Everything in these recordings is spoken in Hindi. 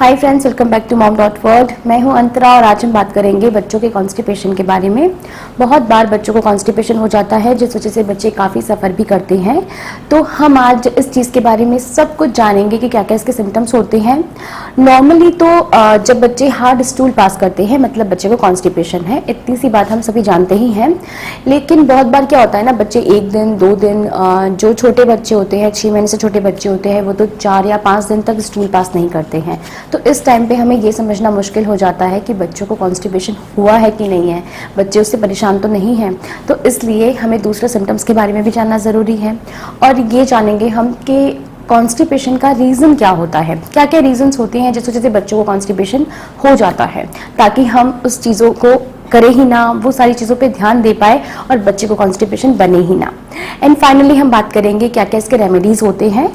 Hi friends, welcome back to mom dot world. मैं हूं अंतरा और आज हम बात करेंगे बच्चों के कॉन्स्टिपेशन के बारे में। बहुत बार बच्चों को कॉन्स्टिपेशन हो जाता है जिस वजह से बच्चे काफ़ी सफ़र भी करते हैं। तो हम आज इस चीज़ के बारे में सब कुछ जानेंगे कि क्या क्या इसके सिम्टम्स होते हैं। नॉर्मली तो जब बच्चे हार्ड स्टूल पास करते हैं मतलब बच्चे को कॉन्स्टिपेशन है, इतनी सी बात हम सभी जानते ही हैं। लेकिन बहुत बार क्या होता है ना, बच्चे 1 दिन 2 दिन, जो छोटे बच्चे होते हैं 6 महीने से छोटे बच्चे होते हैं वो तो 4 या 5 दिन तक स्टूल पास नहीं करते हैं। तो इस टाइम पे हमें ये समझना मुश्किल हो जाता है कि बच्चों को कॉन्स्टिपेशन हुआ है कि नहीं है, बच्चे उससे परेशान तो नहीं हैं। तो इसलिए हमें दूसरे सिम्टम्स के बारे में भी जानना ज़रूरी है और ये जानेंगे हम कि कॉन्स्टिपेशन का रीज़न क्या होता है, क्या क्या रीजंस होते हैं जिस वजह से बच्चों को कॉन्स्टिपेशन हो जाता है, ताकि हम उस चीज़ों को करें ही ना, वो सारी चीज़ों पे ध्यान दे पाए और बच्चे को कॉन्स्टिपेशन बने ही ना। एंड फाइनली हम बात करेंगे क्या क्या इसके रेमेडीज़ होते हैं।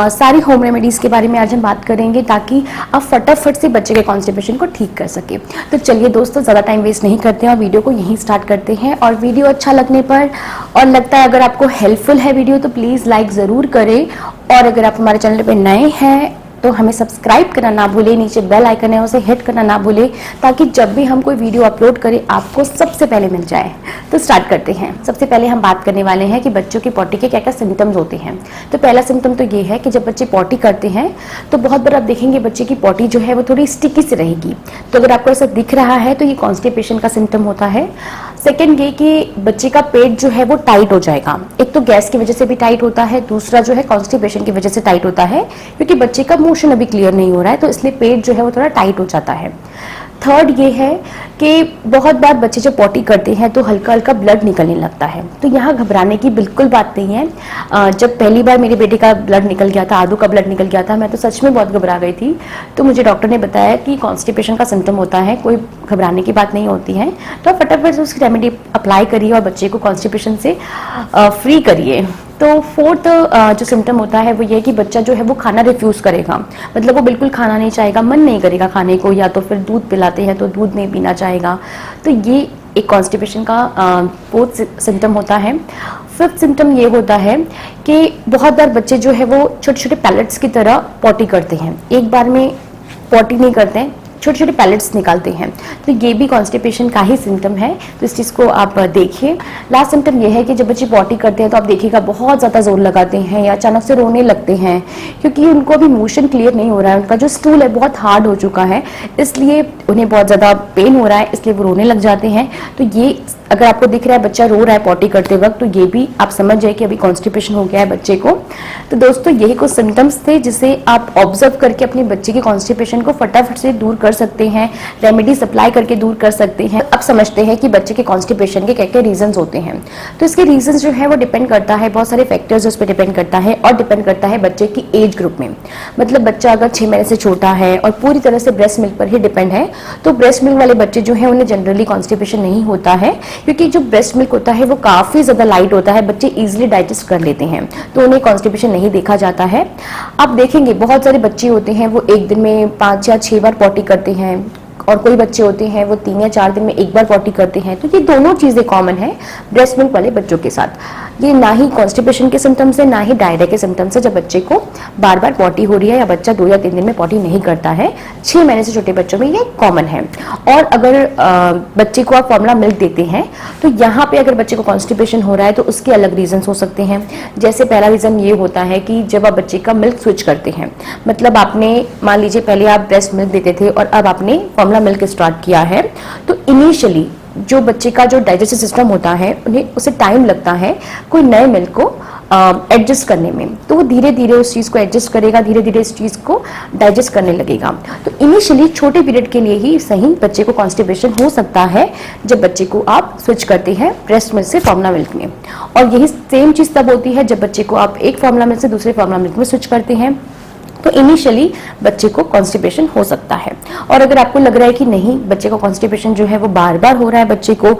सारी होम रेमेडीज़ के बारे में आज हम बात करेंगे ताकि आप फटाफट से बच्चे के कॉन्स्टिपेशन को ठीक कर सके। तो चलिए दोस्तों, ज़्यादा टाइम वेस्ट नहीं करते हैं और वीडियो को यहीं स्टार्ट करते हैं। और वीडियो अच्छा लगने पर और लगता है अगर आपको हेल्पफुल है वीडियो तो प्लीज़ लाइक ज़रूर करें। और अगर आप हमारे चैनल पर नए हैं तो हमें सब्सक्राइब करना ना भूलें, नीचे बेल आइकन है उसे हिट करना ना भूलें ताकि जब भी हम कोई वीडियो अपलोड करें आपको सबसे पहले मिल जाए। तो स्टार्ट करते हैं। सबसे पहले हम बात करने वाले हैं कि बच्चों की पॉटी के क्या क्या सिम्टम्स होते हैं। तो पहला सिम्टम तो ये है कि जब बच्चे पॉटी करते हैं तो बहुत बार आप देखेंगे बच्चे की पॉटी जो है वो थोड़ी स्टिकी से रहेगी। तो अगर आपको ऐसा दिख रहा है तो ये कॉन्स्टिपेशन का सिम्टम होता है। सेकेंड ये कि बच्चे का पेट जो है वो टाइट हो जाएगा। एक तो गैस की वजह से भी टाइट होता है, दूसरा जो है कॉन्स्टिपेशन की वजह से टाइट होता है क्योंकि बच्चे का मोशन अभी क्लियर नहीं हो रहा है, तो इसलिए पेट जो है वो थोड़ा टाइट हो जाता है। थर्ड ये है कि बहुत बार बच्चे जब पॉटी करते हैं तो हल्का हल्का ब्लड निकलने लगता है। तो यहाँ घबराने की बिल्कुल बात नहीं है। जब पहली बार मेरे बेटे का ब्लड निकल गया था, आदू का ब्लड निकल गया था, मैं तो सच में बहुत घबरा गई थी। तो मुझे डॉक्टर ने बताया कि कॉन्स्टिपेशन का सिम्टम होता है, कोई घबराने की बात नहीं होती है। तो आप फटाफट से उसकी रेमेडी अप्लाई करिए और बच्चे को कॉन्स्टिपेशन से फ्री करिए। तो फोर्थ जो सिम्टम होता है वो ये कि बच्चा जो है वो खाना रिफ्यूज़ करेगा, मतलब वो बिल्कुल खाना नहीं चाहेगा, मन नहीं करेगा खाने को, या तो फिर दूध पिलाते हैं तो दूध नहीं पीना चाहेगा। तो ये एक कॉन्स्टिपेशन का फोर्थ सिम्टम होता है। फिफ्थ सिम्टम ये होता है कि बहुत बार बच्चे जो है वो छोटे छोटे पैलेट्स की तरह पॉटी करते हैं, एक बार में पॉटी नहीं करते हैं, छोटे छोटे पैलेट्स निकालते हैं। तो ये भी कॉन्स्टिपेशन का ही सिम्टम है, तो इस चीज़ को आप देखिए। लास्ट सिम्टम ये है कि जब बच्चे पॉटी करते हैं तो आप देखिएगा बहुत ज़्यादा जोर लगाते हैं या अचानक से रोने लगते हैं क्योंकि उनको अभी मोशन क्लियर नहीं हो रहा है, उनका जो स्टूल है बहुत हार्ड हो चुका है, इसलिए उन्हें बहुत ज़्यादा पेन हो रहा है, इसलिए वो रोने लग जाते हैं। तो ये अगर आपको दिख रहा है बच्चा रो रहा है पॉटी करते वक्त, तो ये भी आप समझ जाए कि अभी कॉन्स्टिपेशन हो गया है बच्चे को। तो दोस्तों यही कुछ सिम्टम्स थे जिसे आप ऑब्जर्व करके अपने बच्चे के कॉन्स्टिपेशन को फटाफट से दूर कर सकते हैं, रेमेडी सप्लाई करके दूर कर सकते हैं। अब समझते हैं कि बच्चे के कॉन्स्टिपेशन के क्या क्या रीजंस होते हैं। तो इसके रीजंस जो है वो डिपेंड करता है, बहुत सारे फैक्टर्स उस पर डिपेंड करता है और डिपेंड करता है बच्चे की एज ग्रुप में। मतलब बच्चा अगर 6 महीने से छोटा है और पूरी तरह से ब्रेस्ट मिल्क पर ही डिपेंड है तो ब्रेस्ट मिल्क वाले बच्चे जो है उन्हें जनरली कॉन्स्टिपेशन नहीं होता है क्योंकि जो ब्रेस्ट मिल्क होता है वो काफ़ी ज़्यादा लाइट होता है, बच्चे इजीली डाइजेस्ट कर लेते हैं, तो उन्हें कॉन्स्टिपेशन नहीं देखा जाता है। आप देखेंगे बहुत सारे बच्चे होते हैं वो एक दिन में 5 या 6 बार पॉटी करते हैं और कोई बच्चे होते हैं वो 3 या 4 दिन में एक बार पॉटी करते हैं। तो ये दोनों चीज़ें कॉमन है ब्रेस्ट मिल्क वाले बच्चों के साथ। ये ना ही कॉन्स्टिपेशन के सिम्टम्स है ना ही डायरिया के सिम्टम्स है जब बच्चे को बार बार पॉटी हो रही है या बच्चा 2 या 3 दिन में पॉटी नहीं करता है। 6 महीने से छोटे बच्चों में ये कॉमन है। और अगर बच्चे को आप फॉर्मूला मिल्क देते हैं तो यहाँ पे अगर बच्चे को कॉन्स्टिपेशन हो रहा है तो उसके अलग रीजंस हो सकते हैं। जैसे पहला रीजन ये होता है कि जब आप बच्चे का मिल्क स्विच करते हैं, मतलब आपने मान लीजिए पहले आप ब्रेस्ट मिल्क देते थे और अब आपने फॉर्मूला मिल्क स्टार्ट किया है, तो इनिशियली जो बच्चे का जो डाइजेस्टिव सिस्टम होता है उसे टाइम लगता है कोई नए मिल्क को एडजस्ट करने में, तो वो धीरे धीरे उस चीज़ को एडजस्ट करेगा, धीरे धीरे इस चीज़ को डाइजेस्ट करने लगेगा। तो इनिशियली छोटे पीरियड के लिए ही सही बच्चे को कॉन्स्टिपेशन हो सकता है जब बच्चे को आप स्विच करते हैं ब्रेस्ट मिल्क से फॉर्मूला मिल्क में। और यही सेम चीज़ तब होती है जब बच्चे को आप एक फॉर्मूला मिल्क से दूसरे फॉर्मूला मिल्क में स्विच करते हैं, तो इनिशियली बच्चे को कॉन्स्टिपेशन हो सकता है। और अगर आपको लग रहा है कि नहीं बच्चे को कॉन्स्टिपेशन जो है वो बार बार हो रहा है बच्चे को,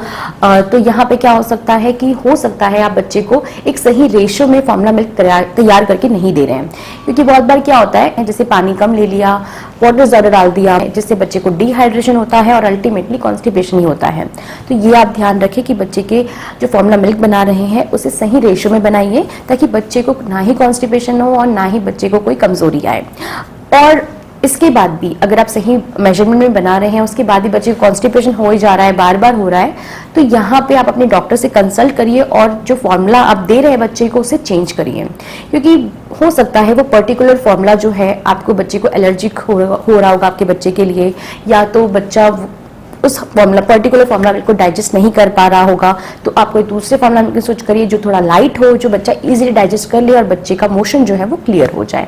तो यहाँ पे क्या हो सकता है कि हो सकता है आप बच्चे को एक सही रेशियो में फॉर्मूला मिल्क तैयार करके नहीं दे रहे हैं। क्योंकि बहुत बार क्या होता है जैसे पानी कम ले लिया, वाटर ज़्यादा डाल दिया, जिससे बच्चे को डिहाइड्रेशन होता है और अल्टीमेटली कॉन्स्टिपेशन ही होता है। तो ये आप ध्यान रखें कि बच्चे के जो फॉर्मूला मिल्क बना रहे हैं उसे सही रेशियो में बनाइए ताकि बच्चे को ना ही कॉन्स्टिपेशन हो और ना ही बच्चे को कोई कमजोरी आए। और इसके बाद भी अगर आप सही मेजरमेंट में बना रहे हैं, उसके बाद भी बच्चे को कॉन्स्टिपेशन हो ही जा रहा है, बार बार हो रहा है, तो यहाँ पे आप अपने डॉक्टर से कंसल्ट करिए और जो फॉर्मूला आप दे रहे हैं बच्चे को उसे चेंज करिए, क्योंकि हो सकता है वो पर्टिकुलर फॉर्मूला जो है आपको बच्चे को एलर्जिक हो रहा होगा आपके बच्चे के लिए, या तो बच्चा उस पर्टिकुलर फॉर्मूला को डाइजेस्ट नहीं कर पा रहा होगा, तो आप कोई दूसरे फॉर्मूला की सोच करिए जो थोड़ा लाइट हो, जो बच्चा इजीली डाइजेस्ट कर ले और बच्चे का मोशन जो है वो क्लियर हो जाए।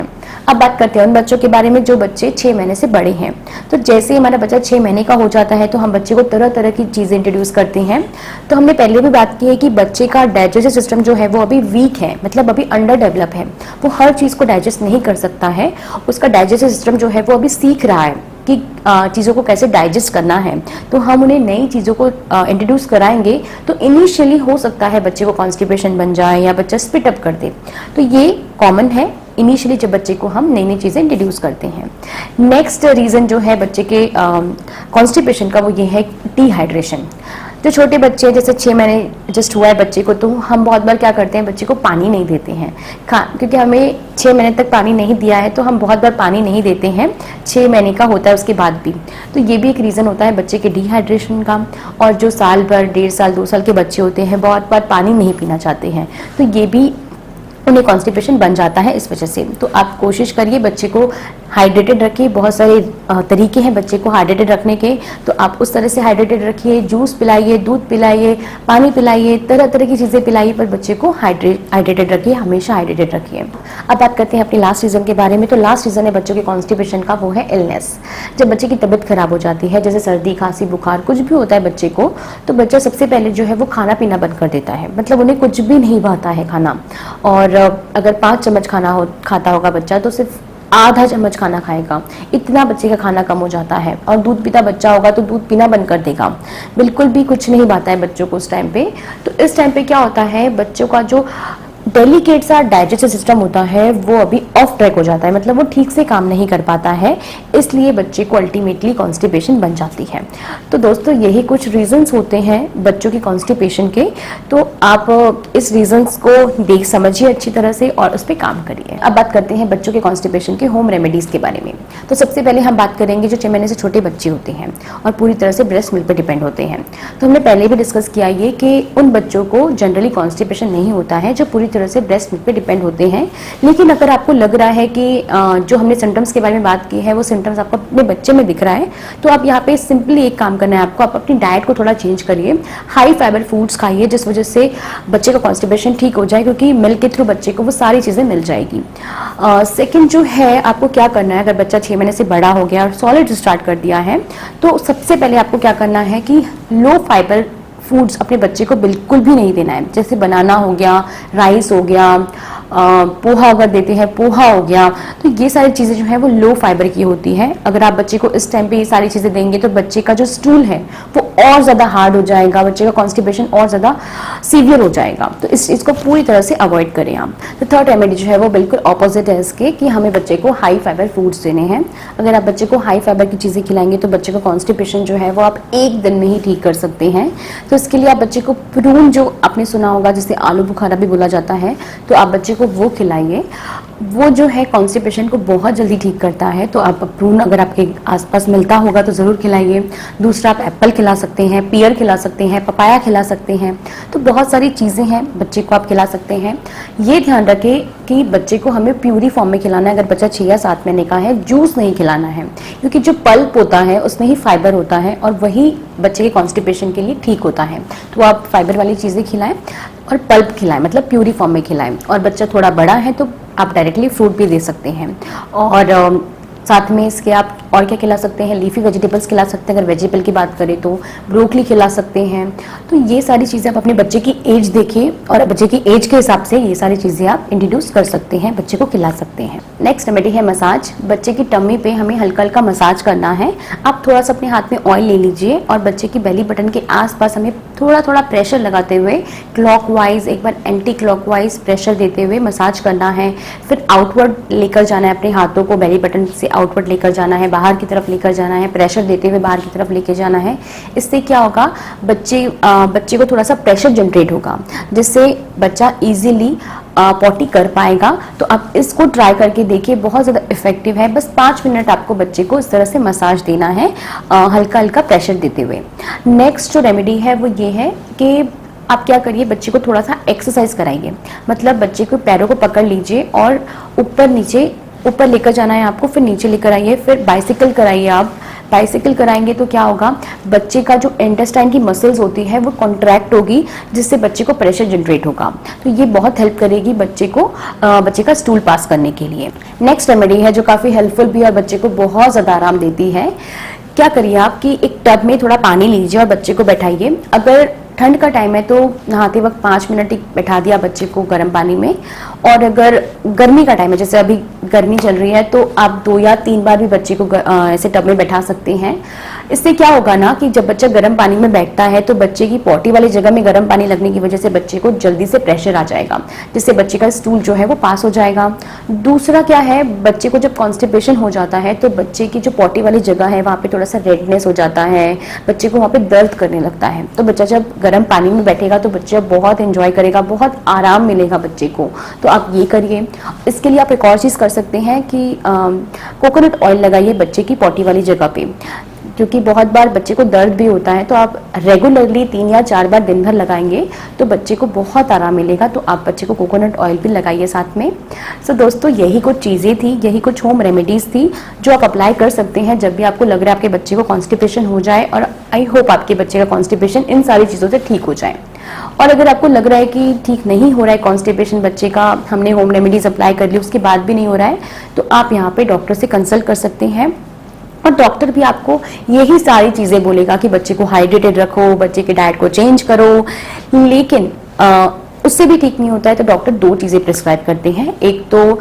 अब बात करते हैं उन बच्चों के बारे में जो बच्चे 6 महीने से बड़े हैं। तो जैसे ही हमारा बच्चा 6 महीने का हो जाता है तो हम बच्चे को तरह तरह की चीजें इंट्रोड्यूस करते हैं। तो हमने पहले भी बात की है कि बच्चे का डाइजेस्टिव सिस्टम जो है वो अभी वीक है, मतलब अभी अंडर डेवलप है, वो हर चीज को डाइजेस्ट नहीं कर सकता है। उसका डाइजेस्टिव सिस्टम जो है वो अभी सीख रहा है कि चीज़ों को कैसे डाइजेस्ट करना है। तो हम उन्हें नई चीज़ों को इंट्रोड्यूस कराएंगे तो इनिशियली हो सकता है बच्चे को कॉन्स्टिपेशन बन जाए या बच्चा स्पिट अप कर दे, तो ये कॉमन है इनिशियली जब बच्चे को हम नई नई चीज़ें इंट्रोड्यूस करते हैं। नेक्स्ट रीज़न जो है बच्चे के कॉन्स्टिपेशन का वो ये है डिहाइड्रेशन। जो छोटे बच्चे जैसे 6 महीने जस्ट हुआ है बच्चे को, तो हम बहुत बार क्या करते हैं बच्चे को पानी नहीं देते हैं, क्योंकि हमें 6 महीने तक पानी नहीं दिया है तो हम बहुत बार पानी नहीं देते हैं 6 महीने का होता है उसके बाद भी। तो ये भी एक रीज़न होता है बच्चे के डिहाइड्रेशन का। और जो साल भर 1.5 साल 2 साल के बच्चे होते हैं बहुत बार पानी नहीं पीना चाहते हैं, तो ये भी उन्हें कॉन्स्टिपेशन बन जाता है इस वजह से। तो आप कोशिश करिए बच्चे को हाइड्रेटेड रखिए। बहुत सारे तरीके हैं बच्चे को हाइड्रेटेड रखने के, तो आप उस तरह से हाइड्रेटेड रखिए। जूस पिलाइए, दूध पिलाइए, पानी पिलाइए, तरह तरह की चीज़ें पिलाइए, पर बच्चे को हाइड्रेटेड रखिए, हमेशा हाइड्रेटेड रखिए। अब बात करते हैं अपने लास्ट रीज़न के बारे में। तो लास्ट रीज़न है बच्चों के कॉन्स्टिपेशन का, वो है इलनेस। जब बच्चे की तबीयत खराब हो जाती है, जैसे सर्दी खांसी बुखार कुछ भी होता है बच्चे को, तो बच्चा सबसे पहले जो है वो खाना पीना बंद कर देता है, मतलब उन्हें कुछ भी नहीं भाता है खाना। और अगर 5 चम्मच खाना खाता होगा बच्चा तो सिर्फ आधा चम्मच खाना खाएगा, इतना बच्चे का खाना कम हो जाता है। और दूध पीता बच्चा होगा तो दूध पीना बंद कर देगा, बिल्कुल भी कुछ नहीं भाता है बच्चों को उस टाइम पे। तो इस टाइम पे क्या होता है बच्चों का जो डेलिकेट सा डाइजेस्टिव सिस्टम होता है वो अभी ऑफ ट्रैक हो जाता है, मतलब वो ठीक से काम नहीं कर पाता है, इसलिए बच्चे को अल्टीमेटली कॉन्स्टिपेशन बन जाती है। तो दोस्तों यही कुछ रीजंस होते हैं बच्चों की कॉन्स्टिपेशन के। तो आप इस रीजंस को समझिए अच्छी तरह से और उस पर काम करिए। अब बात करते हैं बच्चों के कॉन्स्टिपेशन के होम रेमेडीज के बारे में। तो सबसे पहले हम बात करेंगे जो 6 महीने से छोटे बच्चे होते हैं और पूरी तरह से ब्रेस्ट मिल्क पर डिपेंड होते हैं। तो हमने पहले भी डिस्कस किया ये कि उन बच्चों को जनरली कॉन्स्टिपेशन नहीं होता है जो पूरी तरह से ब्रेस्ट मिल्क पे डिपेंड होते हैं। लेकिन अगर आपको लग रहा है कि जो हमने सिम्टम्स के बारे में बात की है वो सिम्टम्स आपको अपने बच्चे में दिख रहा है, तो आप यहाँ पे सिंपली एक काम करना है आपको, आप अपनी डाइट को थोड़ा चेंज करिए, हाई फाइबर फूड्स खाइए जिस वजह से बच्चे का कॉन्स्टिपेशन ठीक हो जाए, क्योंकि मिल्क के थ्रू बच्चे को वो सारी चीज़ें मिल जाएगी। सेकेंड जो है आपको क्या करना है, अगर बच्चा 6 महीने से बड़ा हो गया और सॉलिड स्टार्ट कर दिया है तो सबसे पहले आपको क्या करना है कि लो फाइबर फूड्स अपने बच्चे को बिल्कुल भी नहीं देना है। जैसे बनाना हो गया, राइस हो गया, पोहा अगर देते हैं पोहा हो गया, तो ये सारी चीज़ें जो है वो लो फाइबर की होती है। अगर आप बच्चे को इस टाइम पे ये सारी चीज़ें देंगे तो बच्चे का जो स्टूल है वो और ज़्यादा हार्ड हो जाएगा, बच्चे का कॉन्स्टिपेशन और ज़्यादा सीवियर हो जाएगा। तो इस चीज़ को पूरी तरह से अवॉइड करें आप। तो थर्ड रेमेडी जो है वो बिल्कुल ऑपोजिट है इसके, कि हमें बच्चे को हाई फाइबर फूड्स देने हैं। अगर आप बच्चे को हाई फाइबर की चीज़ें खिलाएंगे तो बच्चे का कॉन्स्टिपेशन जो है वो आप एक दिन में ही ठीक कर सकते हैं। तो इसके लिए आप बच्चे को प्रून, जो आपने सुना होगा जिसे आलू बुखारा भी बोला जाता है, तो आप बच्चे को वो खिलाइए। वो जो है कॉन्स्टिपेशन को बहुत जल्दी ठीक करता है। तो आप प्रून अगर आपके आसपास मिलता होगा तो ज़रूर खिलाइए। दूसरा आप एप्पल खिला सकते हैं, पियर खिला सकते हैं, पपाया खिला सकते हैं। तो बहुत सारी चीज़ें हैं बच्चे को आप खिला सकते हैं। ये ध्यान रखें कि बच्चे को हमें प्यूरी फॉर्म में खिलाना है। अगर बच्चा 6 या 7 महीने का है, जूस नहीं खिलाना है, क्योंकि जो पल्प होता है उसमें ही फाइबर होता है और वही बच्चे के कॉन्स्टिपेशन के लिए ठीक होता है। तो आप फाइबर वाली चीज़ें खिलाएं और पल्प खिलाएं, मतलब प्यूरी फॉर्म में खिलाएं। और बच्चा थोड़ा बड़ा है तो आप डायरेक्टली फ्रूट भी दे सकते हैं। और साथ में इसके आप और क्या खिला सकते हैं, लीफी वेजिटेबल्स खिला सकते हैं। अगर वेजिटेबल की बात करें तो ब्रोकली खिला सकते हैं। तो ये सारी चीज़ें आप अपने बच्चे की एज देखिए और बच्चे की एज के हिसाब से ये सारी चीज़ें आप इंट्रोड्यूस कर सकते हैं, बच्चे को खिला सकते हैं। नेक्स्ट रेमेडी है मसाज। बच्चे की टम्मी पे हमें हल्का हल्का मसाज करना है। आप थोड़ा सा अपने हाथ में ऑयल ले लीजिए और बच्चे की बेली बटन के आसपास हमें थोड़ा थोड़ा प्रेशर लगाते हुए क्लॉकवाइज, एक बार एंटी क्लॉकवाइज प्रेशर देते हुए मसाज करना है। फिर आउटवर्ड लेकर जाना है अपने हाथों को, बेली बटन से आउटवर्ड लेकर जाना है, बाहर की तरफ लेकर जाना है, प्रेशर देते हुए बाहर की तरफ लेके जाना है। इससे क्या होगा, बच्चे को थोड़ा सा प्रेशर जनरेट होगा, जिससे बच्चा इजीली पॉटी कर पाएगा। तो आप इसको ट्राई करके देखिए, बहुत ज़्यादा इफेक्टिव है। बस 5 मिनट आपको बच्चे को इस तरह से मसाज देना है, हल्का हल्का प्रेशर देते हुए। नेक्स्ट जो रेमेडी है वो ये है कि आप क्या करिए, बच्चे को थोड़ा सा एक्सरसाइज कराइए। मतलब बच्चे को पैरों को पकड़ लीजिए और ऊपर लेकर जाना है आपको, फिर नीचे लेकर आइए, फिर बाइसिकल कराइए। आप बाइसिकल कराएंगे तो क्या होगा, बच्चे का जो इंटेस्टाइन की मसल्स होती है वो कॉन्ट्रैक्ट होगी, जिससे बच्चे को प्रेशर जनरेट होगा। तो ये बहुत हेल्प करेगी बच्चे का स्टूल पास करने के लिए। नेक्स्ट रेमेडी है जो काफ़ी हेल्पफुल भी है और बच्चे को बहुत ज़्यादा आराम देती है। क्या करिए आप कि एक टब में थोड़ा पानी लीजिए और बच्चे को बैठाइए। अगर ठंड का टाइम है तो नहाते वक्त 5 मिनट ही बैठा दिया बच्चे को गर्म पानी में, और अगर गर्मी का टाइम है, जैसे अभी गर्मी चल रही है, तो आप 2 या 3 बार भी बच्चे को ऐसे टब में बैठा सकते हैं। इससे क्या होगा ना कि जब बच्चा गर्म पानी में बैठता है तो बच्चे की पॉटी वाली जगह में गर्म पानी लगने की वजह से बच्चे को जल्दी से प्रेशर आ जाएगा, जिससे बच्चे का स्टूल जो है वो पास हो जाएगा। दूसरा क्या है, बच्चे को जब कॉन्स्टिपेशन हो जाता है तो बच्चे की जो पॉटी वाली जगह है वहाँ पे थोड़ा सा रेडनेस हो जाता है, बच्चे को वहाँ पे दर्द करने लगता है। तो बच्चा जब गर्म पानी में बैठेगा तो बच्चा बहुत एंजॉय करेगा, बहुत आराम मिलेगा बच्चे को। तो आप ये करिए। इसके लिए आप एक और चीज़ कर सकते हैं कि कोकोनट ऑयल लगाइए बच्चे की पॉटी वाली जगह पे, क्योंकि बहुत बार बच्चे को दर्द भी होता है। तो आप रेगुलरली 3 या 4 बार दिन भर लगाएंगे तो बच्चे को बहुत आराम मिलेगा। तो आप बच्चे को कोकोनट ऑयल भी लगाइए साथ में। सो दोस्तों, यही कुछ चीज़ें थी, यही कुछ होम रेमेडीज़ थी जो आप अप्लाई कर सकते हैं जब भी आपको लग रहा है आपके बच्चे को कॉन्स्टिपेशन हो जाए। और आई होप आपके बच्चे का कॉन्स्टिपेशन इन सारी चीज़ों से ठीक हो जाए। और अगर आपको लग रहा है कि ठीक नहीं हो रहा है कॉन्स्टिपेशन बच्चे का, हमने होम रेमेडीज अप्लाई कर ली उसके बाद भी नहीं हो रहा है, तो आप यहाँ पे डॉक्टर से कंसल्ट कर सकते हैं। और डॉक्टर भी आपको यही सारी चीज़ें बोलेगा कि बच्चे को हाइड्रेटेड रखो, बच्चे के डाइट को चेंज करो। लेकिन उससे भी ठीक नहीं होता है तो डॉक्टर 2 चीज़ें प्रिस्क्राइब करते हैं। एक तो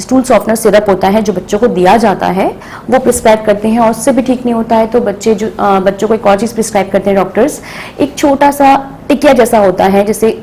स्टूल सॉफ्टनर सिरप होता है जो बच्चों को दिया जाता है, वो प्रिस्क्राइब करते हैं। और उससे भी ठीक नहीं होता है तो बच्चों को एक और चीज़ प्रिस्क्राइब करते हैं डॉक्टर्स। एक छोटा सा टिकिया जैसा होता है, जैसे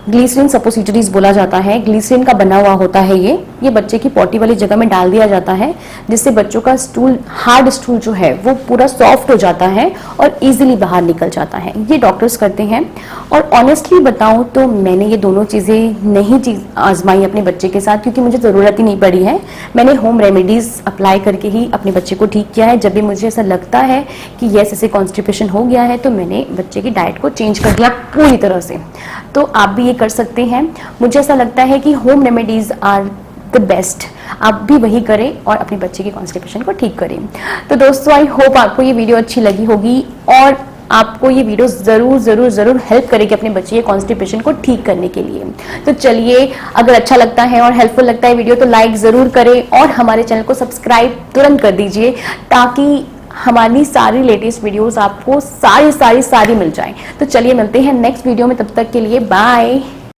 ग्लिसरीन सपोसिटरीज बोला जाता है, ग्लिसरीन का बना हुआ होता है। ये बच्चे की पॉटी वाली जगह में डाल दिया जाता है, जिससे बच्चों का स्टूल, हार्ड स्टूल जो है वो पूरा सॉफ्ट हो जाता है और इजीली बाहर निकल जाता है। ये डॉक्टर्स करते हैं। और ऑनेस्टली बताऊं तो मैंने ये दोनों चीज़ें नहीं आजमाई अपने बच्चे के साथ, क्योंकि मुझे ज़रूरत ही नहीं पड़ी है। मैंने होम रेमेडीज़ अप्लाई करके ही अपने बच्चे को ठीक किया है। जब भी मुझे ऐसा लगता है कि यस ऐसे कॉन्स्टिपेशन हो गया है तो मैंने बच्चे की डाइट को चेंज कर दिया पूरी तरह से। तो आप भी ये कर सकते हैं। मुझे ऐसा लगता है कि home remedies are the best. आप भी वही करें और अपने बच्चे के कॉन्स्टिपेशन को ठीक करें। तो दोस्तों, आई होप आपको ये वीडियो अच्छी लगी होगी और आपको ये वीडियो ज़रूर हेल्प करेगी अपने बच्चे के कॉन्स्टिपेशन को ठीक करने के लिए। तो चलिए, अगर अच्छा लगता है और हेल्पफुल लगता है वीडियो तो लाइक ज़रूर करें और हमारे चैनल को सब्सक्राइब तुरंत कर दीजिए, ताकि हमारी सारी लेटेस्ट वीडियोस आपको सारी मिल जाएं। तो चलिए मिलते हैं नेक्स्ट वीडियो में, तब तक के लिए बाय।